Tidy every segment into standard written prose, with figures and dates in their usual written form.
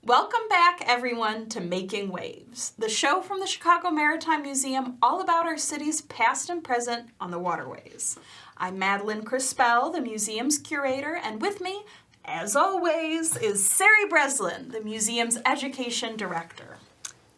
Welcome back, everyone, to Making Waves, the show from the Chicago Maritime Museum all about our city's past and present on the waterways. I'm Madeline Crispell, the museum's curator, and with me, as always, is Sari Breslin, the museum's education director.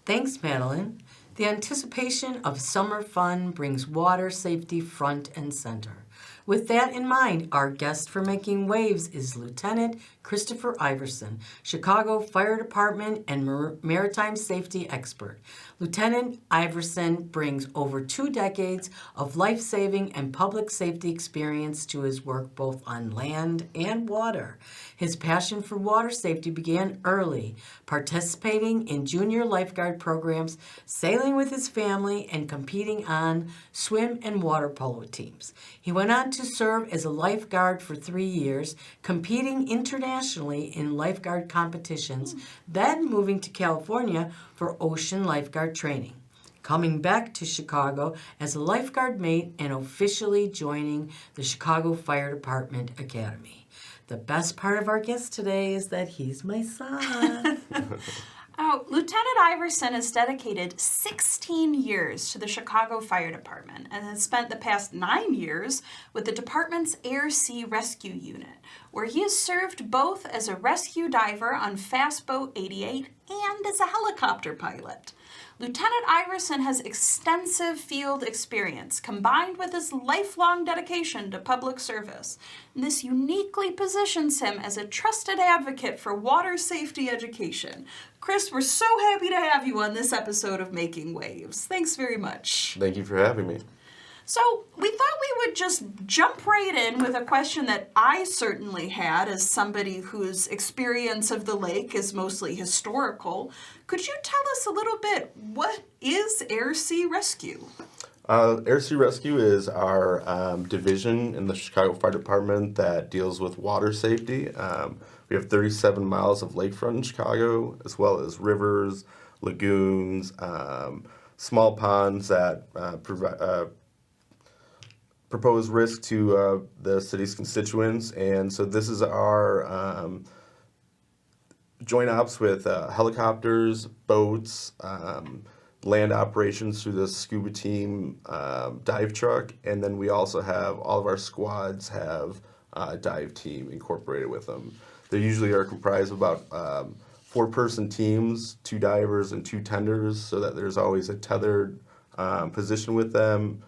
Thanks, Madeline. The anticipation of summer fun brings water safety front and center. With that in mind, our guest for Making Waves is Lieutenant Christopher Iverson, Chicago Fire Department and maritime safety expert. Lieutenant Iverson brings over 2 decades of life-saving and public safety experience to his work both on land and water. His passion for water safety began early, participating in junior lifeguard programs, sailing with his family, and competing on swim and water polo teams. He went on to serve as a lifeguard for 3 years, competing internationally in lifeguard competitions, then moving to California for ocean lifeguard training, coming back to Chicago as a lifeguard mate and officially joining the Chicago Fire Department Academy. The best part of our guest today is that he's my son. Lieutenant Iverson has dedicated 16 years to the Chicago Fire Department and has spent the past 9 years with the department's Air-Sea Rescue Unit, where he has served both as a rescue diver on Fast Boat 88 and as a helicopter pilot. Lieutenant Iverson has extensive field experience combined with his lifelong dedication to public service. And this uniquely positions him as a trusted advocate for water safety education. Chris, we're so happy to have you on this episode of Making Waves. Thanks very much. Thank you for having me. So we thought we would just jump right in with a question that I certainly had as somebody whose experience of the lake is mostly historical. Could you tell us a little bit, what is Air-Sea Rescue? Air-Sea Rescue is our division in the Chicago Fire Department that deals with water safety. We have 37 miles of lakefront in Chicago, as well as rivers, lagoons, small ponds that propose risk to the city's constituents. And so this is our joint ops with helicopters, boats, land operations through the scuba team dive truck. And then we also have, all of our squads have a dive team incorporated with them. They usually are comprised of about 4-person teams, 2 divers and 2 tenders, so that there's always a tethered position with them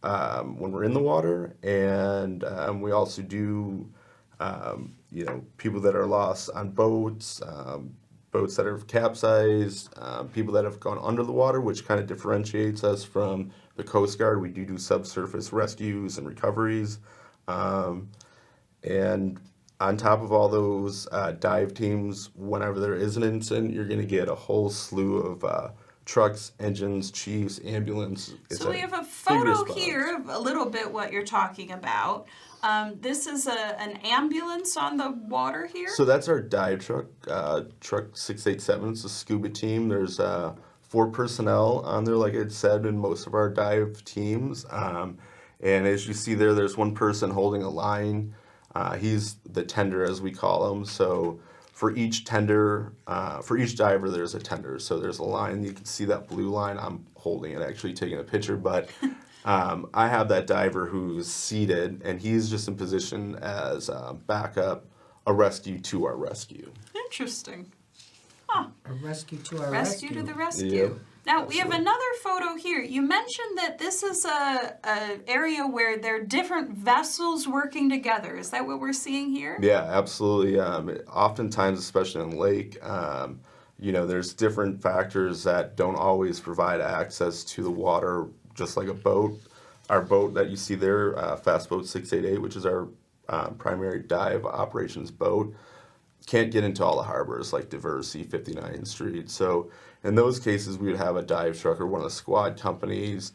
when we're in the water. And we also do, people that are lost on boats, boats that are capsized, people that have gone under the water, which kind of differentiates us from the Coast Guard. We do subsurface rescues and recoveries. And on top of all those dive teams, whenever there is an incident, you're going to get a whole slew of trucks, engines, chiefs, ambulance. So we have a photo here of a little bit what you're talking about. This is an ambulance on the water here? So that's our dive truck, truck 687. It's a scuba team. There's 4 personnel on there, like I said, in most of our dive teams. And as you see there, there's 1 person holding a line. He's the tender, as we call him. So for each tender, for each diver, there's a tender. So there's a line. You can see that blue line. I'm holding it, actually taking a picture. But I have that diver who's seated, and he's just in position as backup, a rescue to our rescue. Interesting. Huh. A rescue to our rescue. To the rescue. Yep. Now, Absolutely. we have another photo here. You mentioned that this is a area where there are different vessels working together. Is that what we're seeing here? Yeah, absolutely. Oftentimes, especially on the lake, there's different factors that don't always provide access to the water, just like a boat. Our boat that you see there, Fast Boat 688, which is our primary dive operations boat, can't get into all the harbors like Diversey, 59th Street. So in those cases, we would have a dive truck or one of the squad companies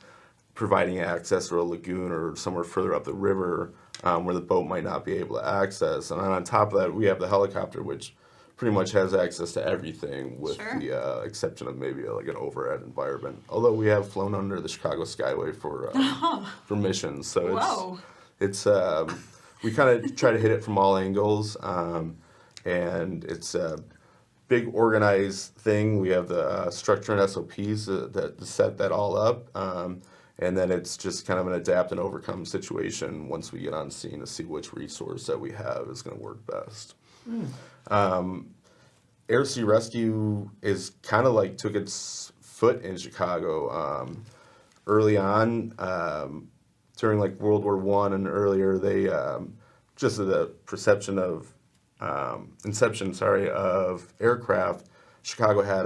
providing access to a lagoon or somewhere further up the river where the boat might not be able to access. And on top of that, we have the helicopter, which pretty much has access to everything with the exception of maybe like an overhead environment. Although we have flown under the Chicago Skyway for missions. So it's we kind of try to hit it from all angles. And it's big organized thing. We have the structure and SOPs that set that all up. And then it's just kind of an adapt and overcome situation once we get on scene to see which resource that we have is going to work best. Air Sea Rescue is kind of like took its foot in Chicago early on during like World War I and earlier. They just the perception of inception, of aircraft. Chicago had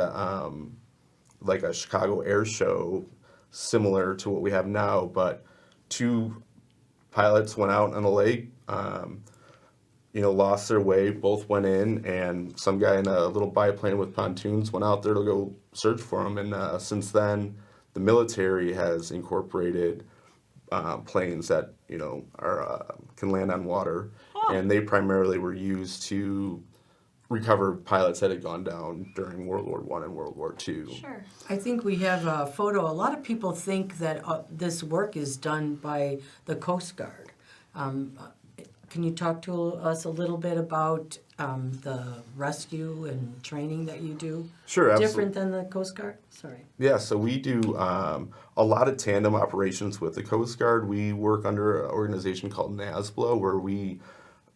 like a Chicago Air Show similar to what we have now, but two pilots went out on a lake. Lost their way, both went in, and some guy in a little biplane with pontoons went out there to go search for them. And since then, the military has incorporated planes that, can land on water. Oh. And they primarily were used to recover pilots that had gone down during World War I and World War II. Sure. I think we have a photo. A lot of people think that this work is done by the Coast Guard. Can you talk to us a little bit about the rescue and training that you do? Sure, absolutely. Different than the Coast Guard? Sorry. Yeah, so we do a lot of tandem operations with the Coast Guard. We work under an organization called NASBLA, where we,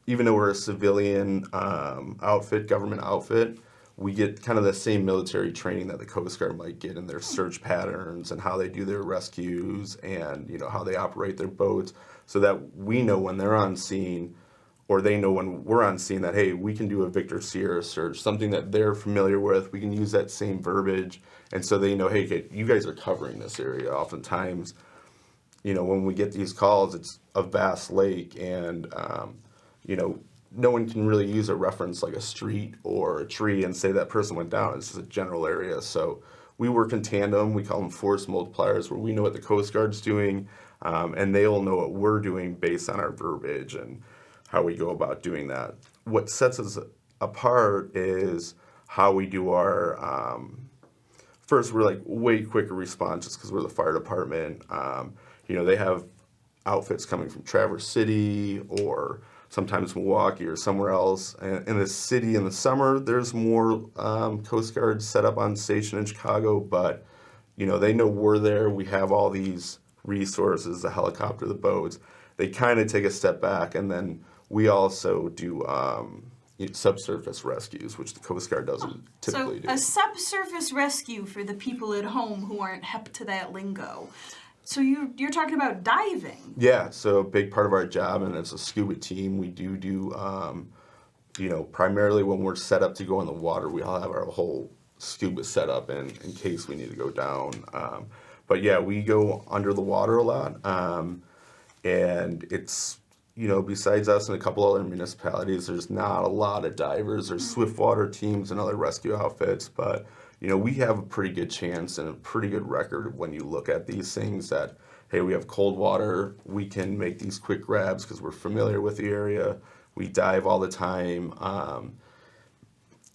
even though we're a civilian outfit, government outfit, we get kind of the same military training that the Coast Guard might get in their search patterns and how they do their rescues and how they operate their boats, so that we know when they're on scene, or they know when we're on scene, that, hey, we can do a Victor Sierra search, something that they're familiar with. We can use that same verbiage, and so they know, hey, you guys are covering this area. Oftentimes, when we get these calls, it's a vast lake, and no one can really use a reference like a street or a tree and say that person went down. It's just a general area. So we work in tandem. We call them force multipliers, where we know what the Coast Guard's doing, and they'll know what we're doing based on our verbiage and how we go about doing that. What sets us apart is how we do our, first, we're like way quicker response just because we're the fire department. They have outfits coming from Traverse City or sometimes Milwaukee or somewhere else. And in the city in the summer, there's more Coast Guard set up on station in Chicago, but they know we're there. We have all these resources, the helicopter, the boats. They kind of take a step back, and then we also do subsurface rescues, which the Coast Guard doesn't typically do. So a subsurface rescue for the people at home who aren't hip to that lingo. So you're talking about diving. Yeah, so a big part of our job, and as a scuba team, we do primarily when we're set up to go in the water, we all have our whole scuba set up in case we need to go down. But yeah, we go under the water a lot, and it's, besides us and a couple other municipalities, there's not a lot of divers. There's swiftwater teams and other rescue outfits, but we have a pretty good chance and a pretty good record when you look at these things that, hey, we have cold water, we can make these quick grabs because we're familiar with the area, we dive all the time,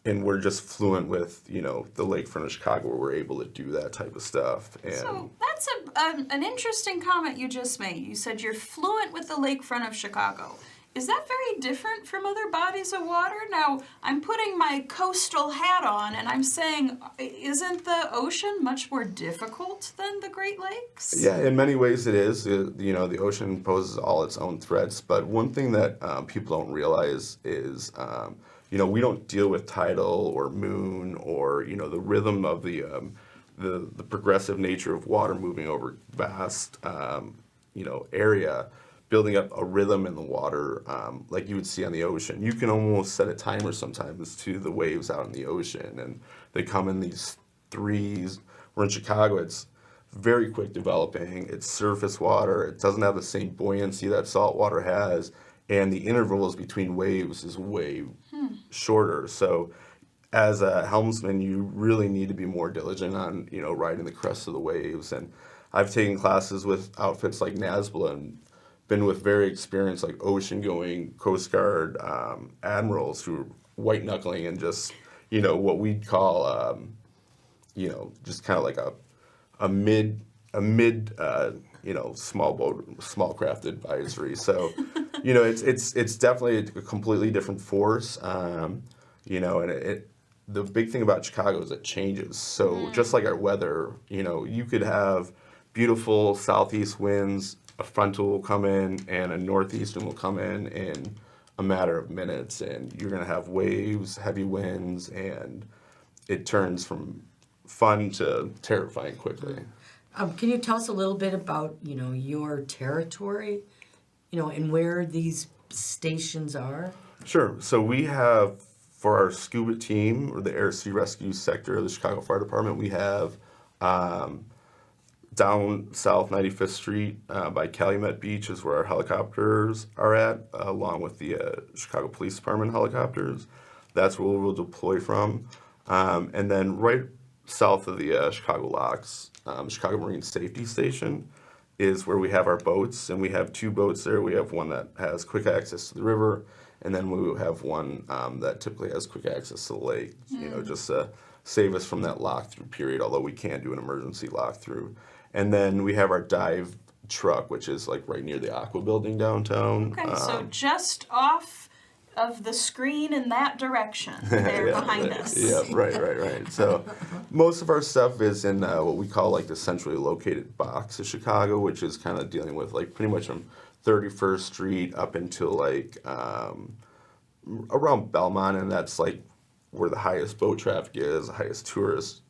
and we're just fluent with, the lakefront of Chicago, where we're able to do that type of stuff. And So that's an interesting comment you just made. You said you're fluent with the lakefront of Chicago. Is that very different from other bodies of water? Now, I'm putting my coastal hat on and I'm saying, isn't the ocean much more difficult than the Great Lakes? Yeah, in many ways it is. The ocean poses all its own threats, but one thing that people don't realize is, we don't deal with tidal or moon or, the rhythm of the progressive nature of water moving over vast, area, building up a rhythm in the water like you would see on the ocean. You can almost set a timer sometimes to the waves out in the ocean, and they come in these threes. We're in Chicago, it's very quick developing. It's surface water. It doesn't have the same buoyancy that salt water has, and the intervals between waves is way shorter. So as a helmsman, you really need to be more diligent on, riding the crest of the waves. And I've taken classes with outfits like NASBLA and been with very experienced, like ocean-going Coast Guard admirals who are white-knuckling and just, what we'd call, just kind of like a mid small boat, small craft advisory. So, it's definitely a completely different force, and the big thing about Chicago is it changes. So just like our weather, you could have beautiful southeast winds, a frontal will come in, and a northeastern will come in a matter of minutes, and you're going to have waves, heavy winds, and it turns from fun to terrifying quickly. Can you tell us a little bit about, your territory, and where these stations are? Sure. So we have, for our scuba team, or the Air Sea Rescue sector of the Chicago Fire Department, we have down South 95th Street by Calumet Beach is where our helicopters are at, along with the Chicago Police Department helicopters. That's where we'll deploy from. And then right south of the Chicago Locks, Chicago Marine Safety Station is where we have our boats, and we have 2 boats there. We have one that has quick access to the river, and then we have one that typically has quick access to the lake, just to save us from that lock-through period, although we can do an emergency lock-through. And then we have our dive truck, which is like right near the Aqua Building downtown. Okay, so just off of the screen in that direction, there behind us. Yeah, right. So most of our stuff is in what we call like the centrally located box of Chicago, which is kind of dealing with like pretty much from 31st Street up until like around Belmont, and that's like where the highest boat traffic is, the highest tourist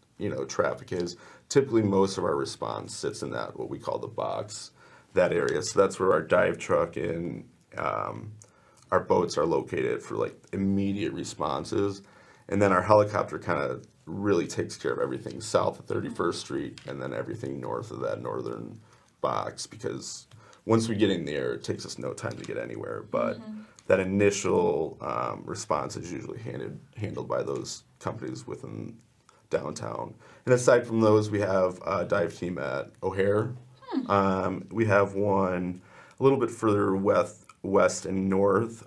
traffic is. Typically, most of our response sits in that what we call the box, that area. So that's where our dive truck and our boats are located for like immediate responses, and then our helicopter kind of really takes care of everything south of 31st Street and then everything north of that northern box, because once we get in the air, it takes us no time to get anywhere. But that initial response is usually handled by those companies within downtown. And aside from those, we have a dive team at O'Hare. We have one a little bit further west and north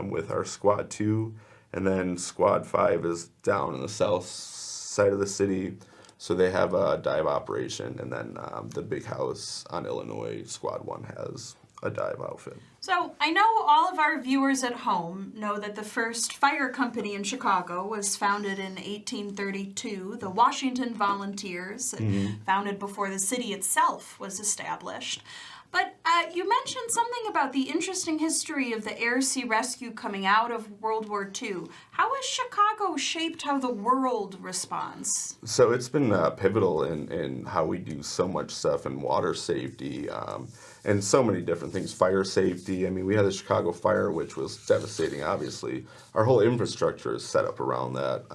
with our Squad 2, and then Squad 5 is down in the south side of the city, so they have a dive operation, and then the big house on Illinois, Squad 1 has a dive outfit. So I know all of our viewers at home know that the first fire company in Chicago was founded in 1832, the Washington Volunteers, founded before the city itself was established. But you mentioned something about the interesting history of the Air Sea Rescue coming out of World War II. How has Chicago shaped how the world responds? So it's been pivotal in how we do so much stuff in water safety and so many different things. Fire safety. I mean, we had the Chicago fire, which was devastating, obviously. Our whole infrastructure is set up around that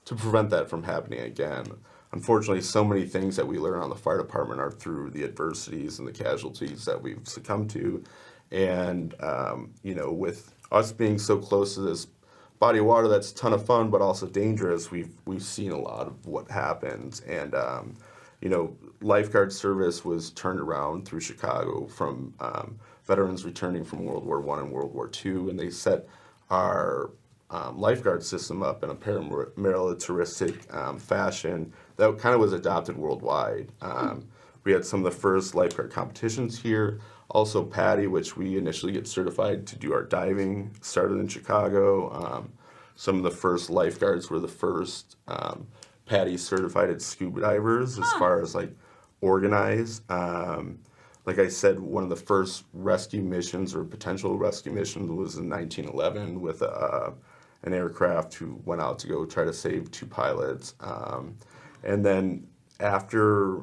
to prevent that from happening again. Unfortunately, so many things that we learn on the fire department are through the adversities and the casualties that we've succumbed to. And, with us being so close to this body of water that's a ton of fun but also dangerous, we've seen a lot of what happens. And, lifeguard service was turned around through Chicago from veterans returning from World War I and World War II, and they set our lifeguard system up in a paramilitaristic fashion that kind of was adopted worldwide. We had some of the first lifeguard competitions here. Also PADI, which we initially get certified to do our diving, started in Chicago. Some of the first lifeguards were the first PADI certified scuba divers as far as like organized. Like I said, one of the first rescue missions or potential rescue missions was in 1911 with an aircraft who went out to go try to save 2 pilots. And then after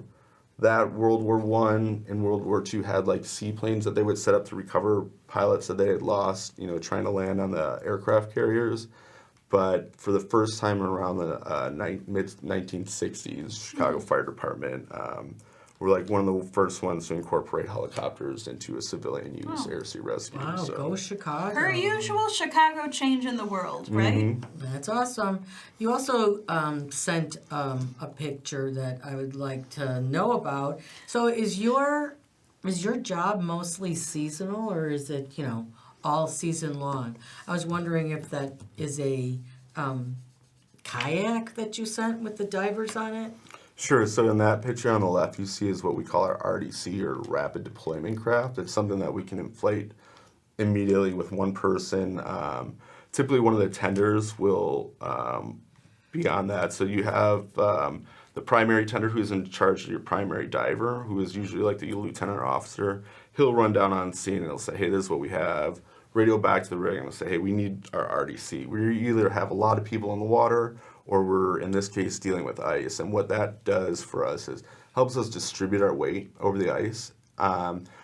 that, World War I and World War II had like seaplanes that they would set up to recover pilots that they had lost, trying to land on the aircraft carriers. But for the first time around the mid-1960s, Chicago Fire Department were like one of the first ones to incorporate helicopters into a civilian use air sea rescue. Wow, so. Go Chicago. Per usual, Chicago changing the world, right? That's awesome. You also sent a picture that I would like to know about. So is your job mostly seasonal, or is it, all season long? I was wondering if that is a kayak that you sent with the divers on it? Sure. So in that picture on the left, you see is what we call our RDC, or Rapid Deployment Craft. It's something that we can inflate immediately with one person. Typically, one of the tenders will beyond that. So you have the primary tender who's in charge of your primary diver, who is usually like the lieutenant or officer. He'll run down on scene and he'll say, hey, this is what we have. Radio back to the rig and he'll say, hey, we need our RDC. We either have a lot of people in the water or we're, in this case, dealing with ice. And what that does for us is helps us distribute our weight over the ice.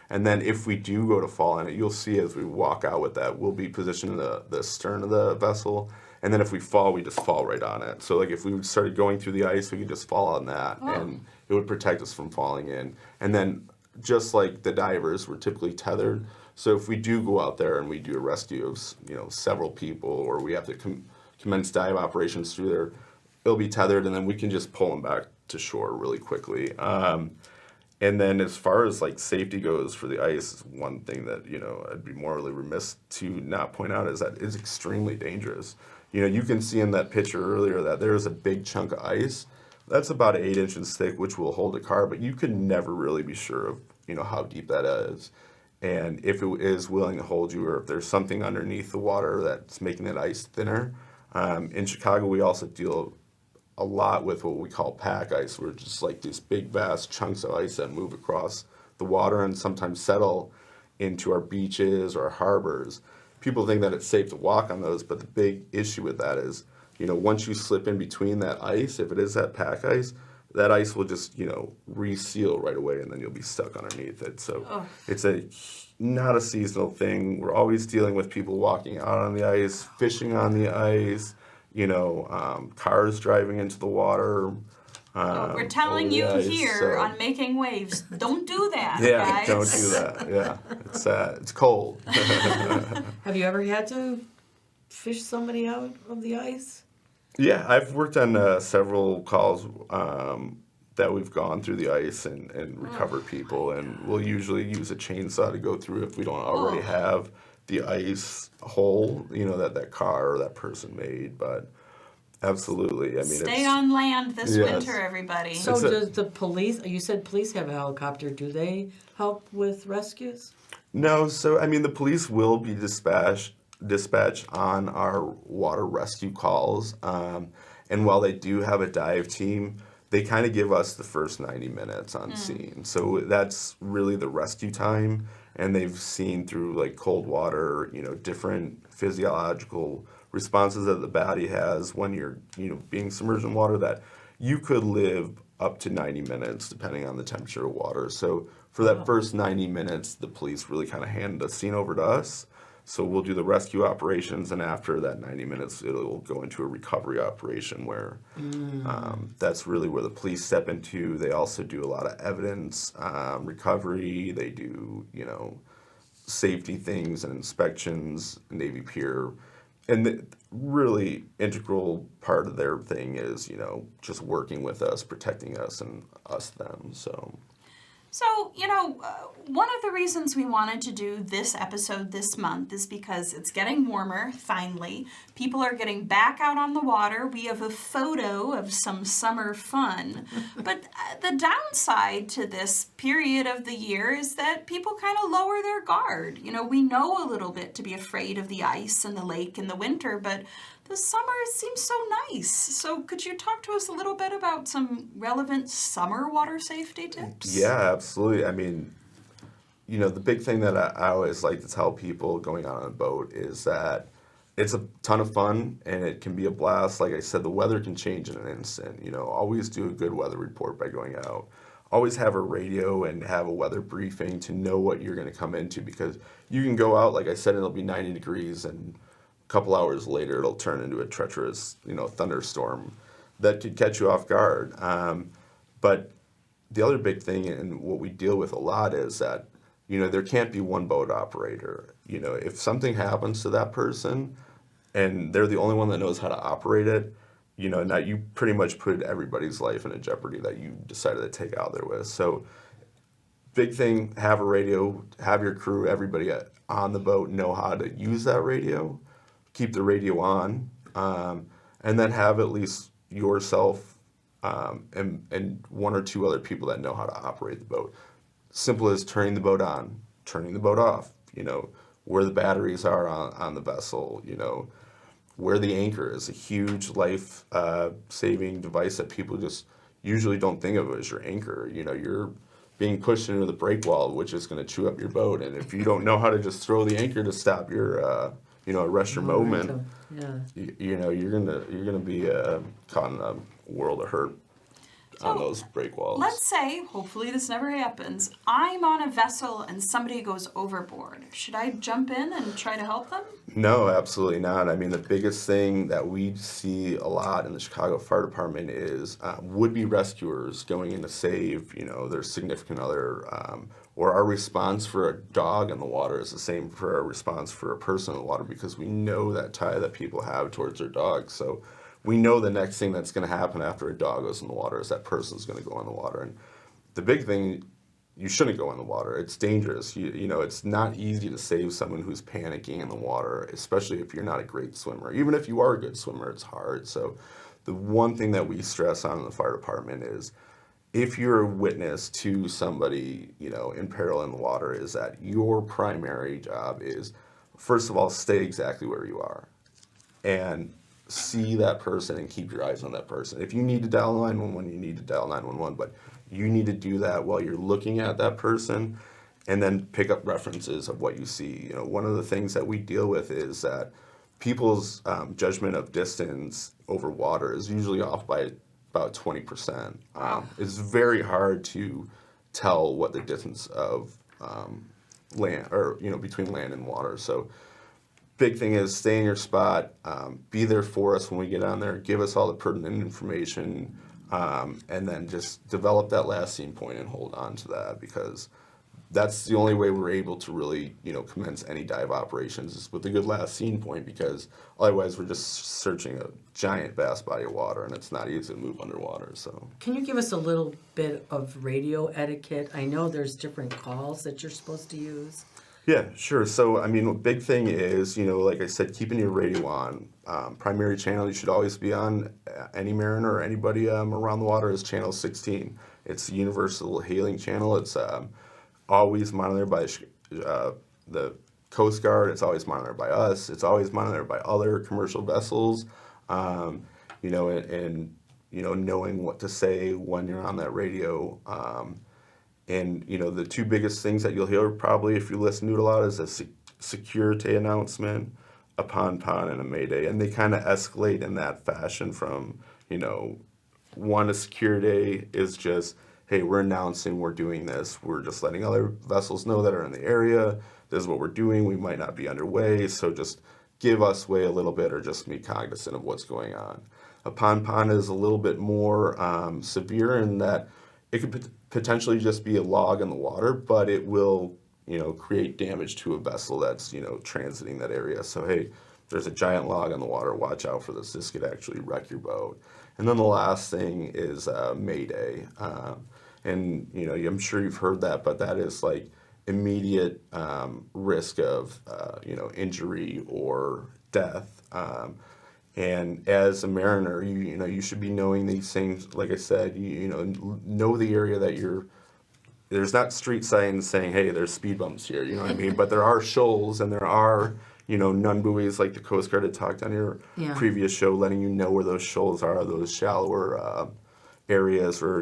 And then if we do go to fall in it, you'll see as we walk out with that, we'll be positioned in the stern of the vessel. And then if we fall, we just fall right on it. So like if we started going through the ice, we could just fall on that and it would protect us from falling in. And then just like the divers, we're typically tethered. So if we do go out there and we do a rescue of, several people, or we have to commence dive operations through there, it'll be tethered and then we can just pull them back to shore really quickly. And then as far as like safety goes for the ice, one thing that, I'd be morally remiss to not point out is that it's extremely dangerous. You can see in that picture earlier that there's a big chunk of ice. That's about 8 inches thick, which will hold a car, but you can never really be sure of, how deep that is. And if it is willing to hold you, or if there's something underneath the water that's making that ice thinner. In Chicago, we also deal a lot with what we call pack ice, where it's just like these big, vast chunks of ice that move across the water and sometimes settle into our beaches or our harbors. People think that it's safe to walk on those, but the big issue with that is, once you slip in between that ice, if it is that pack ice, that ice will just, reseal right away and then you'll be stuck underneath it. So it's not a seasonal thing. We're always dealing with people walking out on the ice, fishing on the ice, cars driving into the water. We're telling you ice, here on Making Waves, don't do that, yeah, guys. don't do that. Yeah, it's cold. Have you ever had to fish somebody out of the ice? Yeah, I've worked on several calls that we've gone through the ice and recovered people, and we'll usually use a chainsaw to go through if we don't already have the ice hole, that car or that person made. But absolutely, I mean, Stay on land this winter, everybody. So does the police, you said police have a helicopter, do they help with rescues? No, so I mean, the police will be dispatched on our water rescue calls. And while they do have a dive team, they kind of give us the first 90 minutes on scene. So that's really the rescue time. And they've seen through like cold water, different physiological responses that the body has when you're, being submerged in water, that you could live up to 90 minutes depending on the temperature of water. So for that first 90 minutes, the police really kind of hand the scene over to us. So we'll do the rescue operations, and after that 90 minutes, it'll go into a recovery operation where that's really where the police step into. They also do a lot of evidence recovery. They do, safety things and inspections, Navy Pier. And the really integral part of their thing is, just working with us, protecting us, and us them. So, one of the reasons we wanted to do this episode this month is because it's getting warmer, finally. People are getting back out on the water. We have a photo of some summer fun. But the downside to this period of the year is that people kind of lower their guard. We know a little bit to be afraid of the ice and the lake in the winter, but the summer seems so nice. So could you talk to us a little bit about some relevant summer water safety tips? Yeah, absolutely. I mean, the big thing that I always like to tell people going out on a boat is that it's a ton of fun and it can be a blast. Like I said, the weather can change in an instant. Always do a good weather report by going out. Always have a radio and have a weather briefing to know what you're going to come into, because you can go out, like I said, and it'll be 90 degrees and couple hours later, it'll turn into a treacherous, thunderstorm that could catch you off guard. But the other big thing, and what we deal with a lot, is that, there can't be one boat operator. If something happens to that person and they're the only one that knows how to operate it, now you pretty much put everybody's life in a jeopardy that you decided to take out there with. So big thing, have a radio, have your crew, everybody on the boat know how to use that radio. Keep the radio on, and then have at least yourself and one or two other people that know how to operate the boat. Simple as turning the boat on, turning the boat off, where the batteries are on the vessel, where the anchor is, a huge life saving device that people just usually don't think of as your anchor. You know, you're being pushed into the break wall, which is going to chew up your boat. And if you don't know how to just throw the anchor to stop your, arrest your moment, Yeah. you're gonna be caught in a world of hurt on those break walls. Let's say, hopefully this never happens, I'm on a vessel and somebody goes overboard. Should I jump in and try to help them? No, absolutely not. I mean, the biggest thing that we see a lot in the Chicago Fire Department is would-be rescuers going in to save, their significant other, or our response for a dog in the water is the same for our response for a person in the water, because we know that tie that people have towards their dogs. So we know the next thing that's going to happen after a dog goes in the water is that person's going to go in the water. And the big thing, you shouldn't go in the water. It's dangerous. It's not easy to save someone who's panicking in the water, especially if you're not a great swimmer. Even if you are a good swimmer, it's hard. So the one thing that we stress on in the fire department is if you're a witness to somebody, in peril in the water, is that your primary job is, first of all, stay exactly where you are and see that person and keep your eyes on that person. If you need to dial 911, you need to dial 911, but you need to do that while you're looking at that person, and then pick up references of what you see. One of the things that we deal with is that people's judgment of distance over water is usually off by about 20%. It's very hard to tell what the distance of land, or between land and water. So big thing is stay in your spot, be there for us when we get on there, give us all the pertinent information, and then just develop that last scene point and hold on to that, because that's the only way we're able to really, commence any dive operations is with a good last scene point, because otherwise we're just searching a giant vast body of water and it's not easy to move underwater. So Can you give us a little bit of radio etiquette? I know there's different calls that you're supposed to use. yeah, sure. So, a big thing is, like I said, keeping your radio on. Primary channel you should always be on. Any mariner or anybody around the water is channel 16. It's the universal hailing channel. It's always monitored by the Coast Guard. It's always monitored by us. It's always monitored by other commercial vessels. And knowing what to say when you're on that radio. And, the two biggest things that you'll hear probably if you listen to it a lot is a security announcement, a pon-pon, and a mayday. And they kind of escalate in that fashion from, one, a security is just, hey, we're announcing we're doing this. We're just letting other vessels know that are in the area. This is what we're doing. We might not be underway, so just give us way a little bit or just be cognizant of what's going on. A pon-pon is a little bit more severe in that it could potentially just be a log in the water, but it will, create damage to a vessel that's, transiting that area. So, hey, there's a giant log in the water, watch out for this. This could actually wreck your boat. And then the last thing is mayday. And, I'm sure you've heard that, but that is like immediate risk of, injury or death. And as a mariner, you should be knowing these things. Like I said, know the area that you're. There's not street signs saying, "Hey, there's speed bumps here." You know what I mean? But there are shoals and there are, nun buoys like the Coast Guard had talked on your previous show, letting you know where those shoals are, those shallower areas, or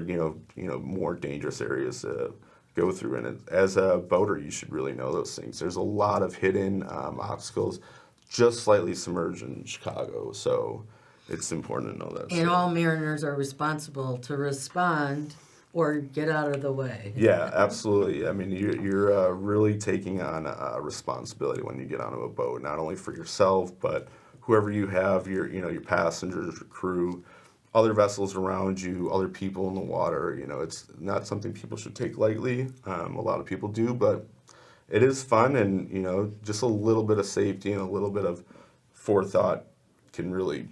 more dangerous areas to go through. And as a boater, you should really know those things. There's a lot of hidden obstacles. Just slightly submerged in Chicago, so it's important to know that. And all mariners are responsible to respond or get out of the way. Yeah, absolutely. You're really taking on a responsibility when you get onto a boat, not only for yourself, but whoever you have, your passengers, your crew, other vessels around you, other people in the water. It's not something people should take lightly. A lot of people do, but it is fun, and just a little bit of safety and a little bit of forethought can really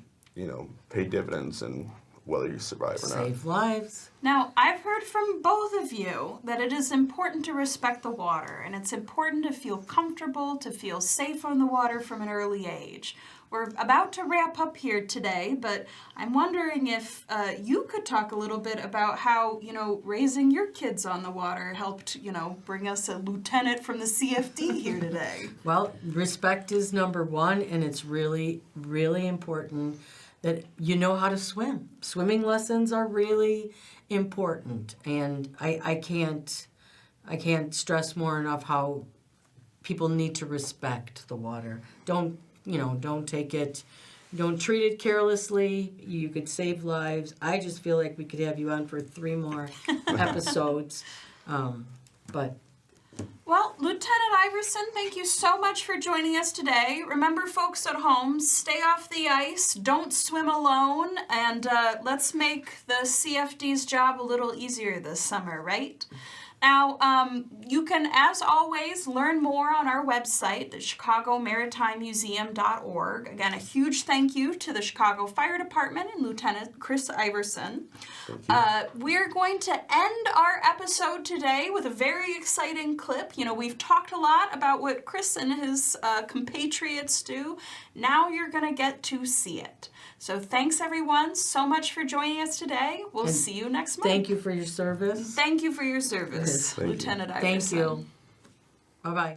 pay dividends in whether you survive or not. Save lives. Now, I've heard from both of you that it is important to respect the water, and it's important to feel comfortable, to feel safe on the water from an early age. we're about to wrap up here today, but I'm wondering if you could talk a little bit about how, raising your kids on the water helped, bring us a lieutenant from the CFD here today. Well, respect is number one, and it's really, really important that you know how to swim. Swimming lessons are really important, and I can't stress more enough how people need to respect the water. Don't treat it carelessly. You could save lives. I just feel like we could have you on for 3 more episodes, but. Well, Lieutenant Iverson, thank you so much for joining us today. Remember, folks at home, stay off the ice, don't swim alone, and let's make the CFD's job a little easier this summer, right? Now, you can, as always, learn more on our website, the ChicagoMaritimeMuseum.org. Again, a huge thank you to the Chicago Fire Department and Lieutenant Chris Iverson. We're going to end our episode today with a very exciting clip. We've talked a lot about what Chris and his compatriots do. Now you're going to get to see it. So thanks, everyone, so much for joining us today. We'll see you next month. Thank you for your service. Thank you for your service, Thank you. Lieutenant Iverson. Thank you. Bye-bye.